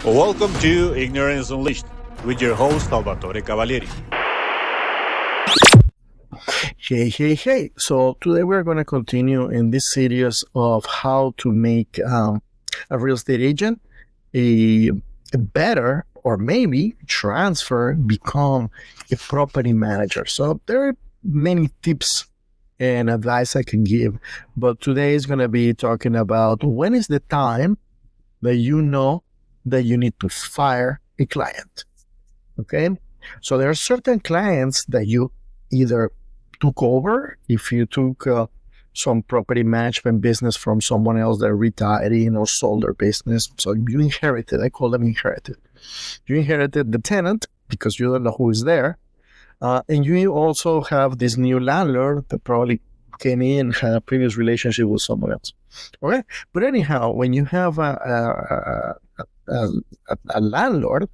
Welcome to Ignorance Unleashed with your host Salvatore Cavalieri. Hey. So today we're going to continue in this series of how to make a real estate agent a better or maybe become a property manager. So there are many tips and advice I can give, but today is going to be talking about when is the time that you know that you need to fire a client. Okay. So there are certain clients that you either took over if you took some property management business from someone else that retired or sold their business. So you inherited, I call them inherited. You inherited the tenant because you don't know who is there. And you also have this new landlord that probably came in and had a previous relationship with someone else. Okay. But anyhow, when you have a landlord,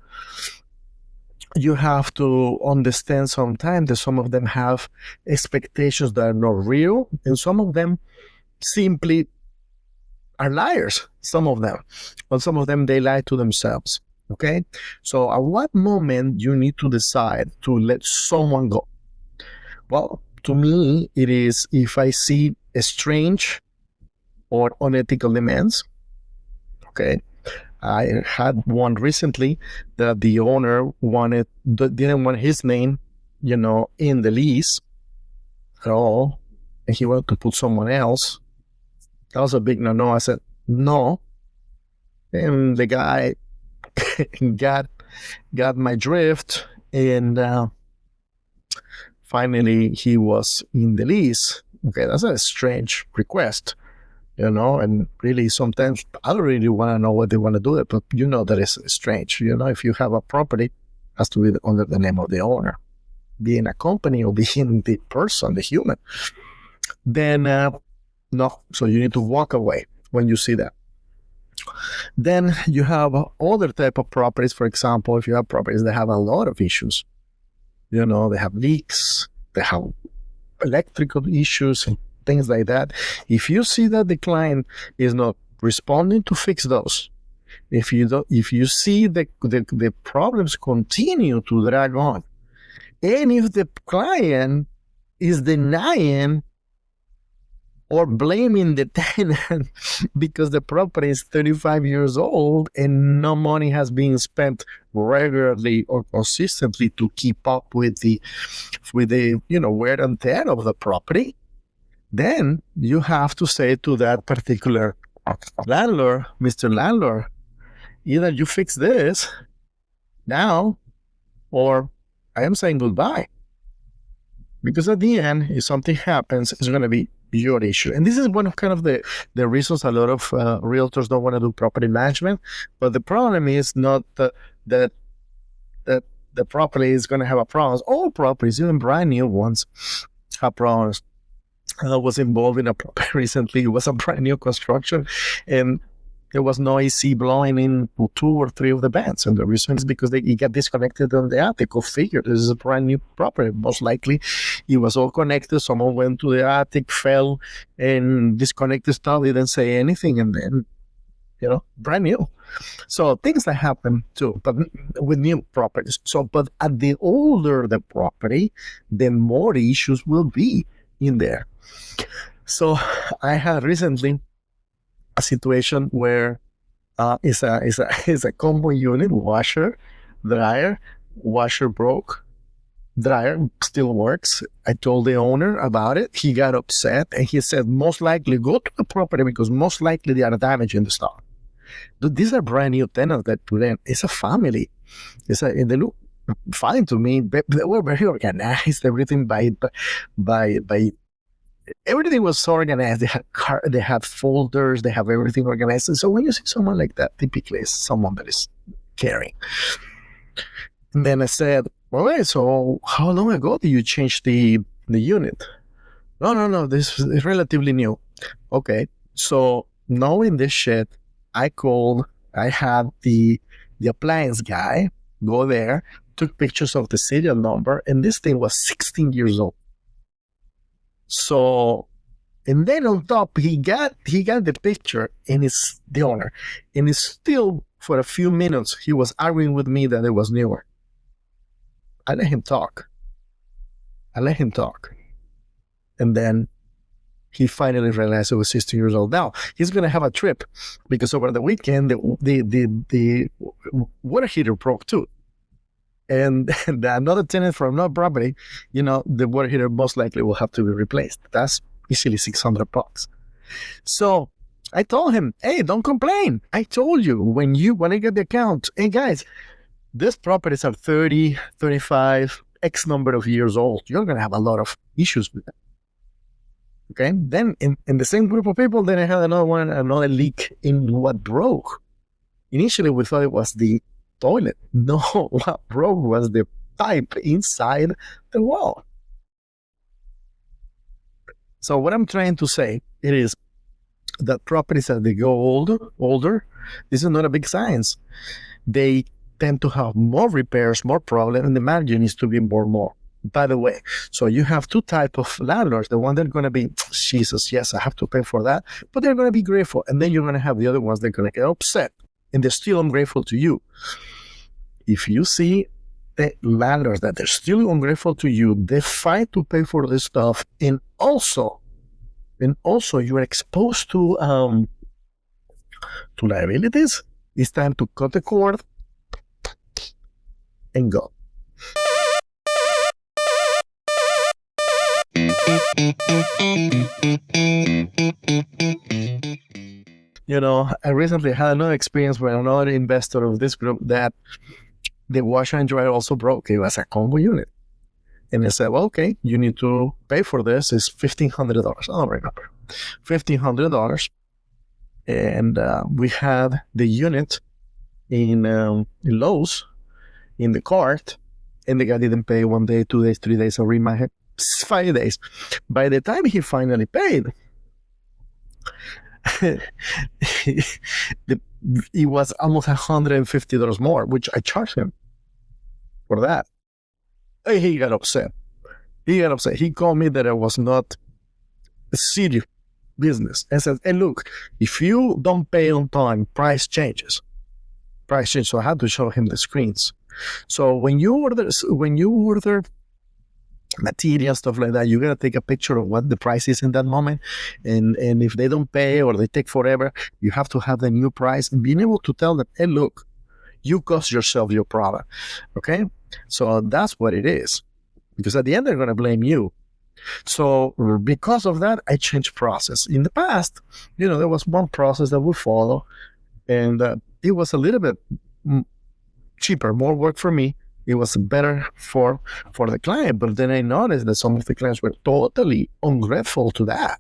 you have to understand sometimes that some of them have expectations that are not real, and some of them simply are liars. Some of them they lie to themselves. Okay, so at what moment you need to decide to let someone go? Well, to me, it is if I see a strange or unethical demands. Okay. I had one recently that the owner didn't want his name, in the lease at all, and he wanted to put someone else. That was a big no. I said no, and the guy got my drift, and finally he was in the lease. Okay, that's a strange request. And really sometimes I don't really want to know what they want to do it, but that is strange. If you have a property, it has to be under the name of the owner, being a company or being the person, the human. Then, no, so you need to walk away when you see that. Then you have other type of properties. For example, if you have properties that have a lot of issues, they have leaks, they have electrical issues, and things like that. If you see that the client is not responding to fix those, if you see the problems continue to drag on, and if the client is denying or blaming the tenant because the property is 35 years old and no money has been spent regularly or consistently to keep up with the wear and tear of the property, then you have to say to that particular landlord, Mr. Landlord, either you fix this now or I am saying goodbye. Because at the end, if something happens, it's going to be your issue. And this is one of kind of the reasons a lot of realtors don't want to do property management. But the problem is not that the property is going to have a problem. All properties, even brand new ones, have problems. I was involved in a property recently. It was a brand new construction, and there was no AC blowing in 2 or 3 of the vents. And the reason is because it got disconnected on the attic. Go figure. This is a brand new property. Most likely, it was all connected. Someone went to the attic, fell, and disconnected stuff. Didn't say anything, and then, brand new. So things that happen too, but with new properties. So, but at the older the property, the more issues will be in there. So I had recently a situation where it's a combo unit, washer, dryer, washer broke, dryer still works. I told the owner about it. He got upset and he said, most likely go to the property because most likely they are damaging the stuff. These are brand new tenants that put in. It's a family. They look fine to me. They were very organized. Everything by everything was organized. They had folders. They have everything organized. And so when you see someone like that, typically it's someone that is caring. And then I said, all right, so how long ago did you change the unit? No, this is relatively new. Okay, so knowing this shit, I had the appliance guy go there, took pictures of the serial number, and this thing was 16 years old. So, and then on top, he got the picture, and it's the owner, and it's still For a few minutes, he was arguing with me that it was newer. I let him talk. And then he finally realized it was 16 years old. Now he's going to have a trip because over the weekend, the water heater broke too. And another tenant from another property, the water heater most likely will have to be replaced. That's easily $600. So I told him, hey, don't complain. I told you when I get the account, hey guys, these properties are 30, 35, X number of years old. You're going to have a lot of issues with them. Okay. Then in the same group of people, then I had another leak in what broke. Initially, we thought it was the toilet. No, what broke was the pipe inside the wall. So what I'm trying to say, it is that properties as they go older, this is not a big science. They tend to have more repairs, more problems, and the margin is to be more. By the way, so you have two types of landlords. The one that are going to be, Jesus, yes, I have to pay for that, but they're going to be grateful. And then you're going to have the other ones that are going to get upset, and they're still ungrateful to you. If you see the landlords that they're still ungrateful to you, they fight to pay for this stuff, and also you are exposed to liabilities, it's time to cut the cord and go. I recently had another experience with another investor of this group that the washer and dryer also broke. It was a combo unit. And I said, well, okay, you need to pay for this. It's $1,500. I don't remember. $1,500. And we had the unit in Lowe's in the cart, and the guy didn't pay 1 day, 2 days, 3 days. I read my head, 5 days. By the time he finally paid, it was almost $150 more, which I charged him for that. He got upset. He called me that it was not a serious business. And said, hey, look, if you don't pay on time, price changes. So I had to show him the screens. So when you order material, stuff like that, you gotta take a picture of what the price is in that moment. And if they don't pay or they take forever, you have to have the new price and being able to tell them, hey, look, you cost yourself your product. Okay? So that's what it is. Because at the end, they're gonna blame you. So because of that, I changed process. In the past, there was one process that we follow, and it was a little bit cheaper, more work for me. It was better for the client. But then I noticed that some of the clients were totally ungrateful to that.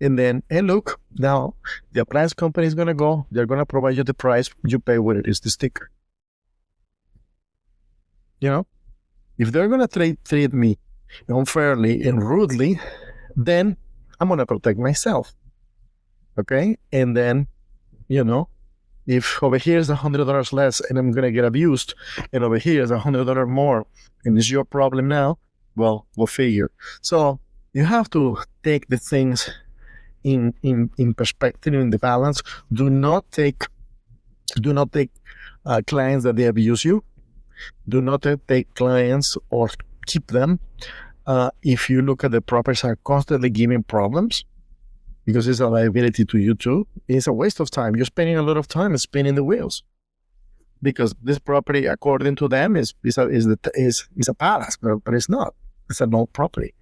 And then, hey, look, now the appliance company is going to go. They're going to provide you the price. You pay what it is, the sticker. If they're going to treat me unfairly and rudely, then I'm going to protect myself. Okay? And then, if over here is $100 less and I'm going to get abused, and over here is $100 more, and it's your problem now, well, we'll figure. So you have to take the things in perspective, in the balance. Do not take clients that they abuse you. Do not take clients or keep them. If you look at the properties are constantly giving problems, because it's a liability to you too. It's a waste of time. You're spending a lot of time spinning the wheels, because this property, according to them, is a palace, but it's not. It's an old property.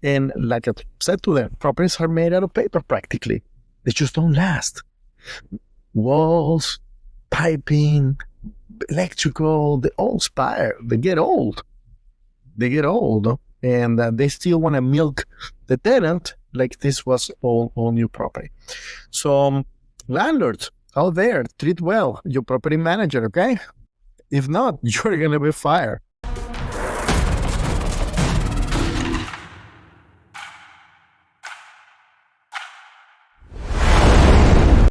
And like I said to them, properties are made out of paper practically. They just don't last. Walls, piping, electrical, they all expire. They get old. And they still want to milk the tenant like this was all new property. So landlords out there, treat well your property manager, okay? If not, you're going to be fired.